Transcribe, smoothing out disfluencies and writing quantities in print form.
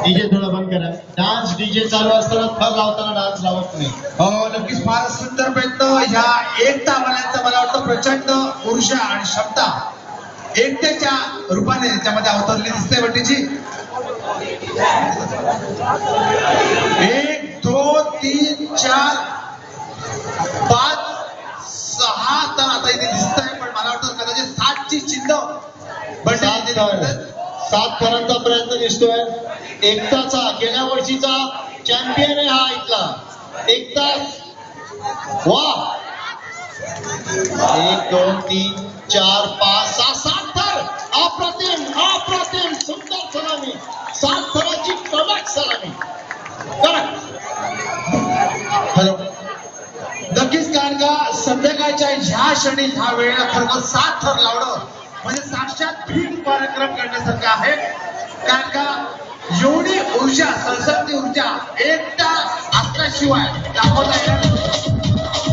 DJ थोडा बंद करा. डान्स डीजे चालू असताना थर लावताना डान्स लावत नाही. हो नक्कीच फार सुंदर प्रयत्न ह्या एकता वाल्यांचा. मला वाटतं प्रचंड ऊर्जा आणि क्षमता एकट्याच्या रूपाने त्याच्यामध्ये अवतरली दिसते बंटीजी. 1 2 3 4 5 6 तर आता इथे दिसत आहे. पण मला वाटतं कदाचित 7 ची चिन्ह बंटीजी 7 थरांचा प्रयत्न दिसतोय. एकताचा गेल्या वर्षीचा चॅम्पियन आहे हा इथला एकता. वा 1 2 3 4 5 6 7 थर. अप्रतिम अप्रतिम सुंदर सलामी. 7 थराची कडक सलामी. कडक. हॅलो नक्कीच कारण का संध्याकाळच्या ह्या क्षणी ह्या वेळेला खरोखर 7 थर लावणं म्हणजे साक्षात भीम पराक्रम करण्यासारखं आहे. कारण का एवढी ऊर्जा सळसळती ऊर्जा एकटा असल्याशिवाय दाखवता येणार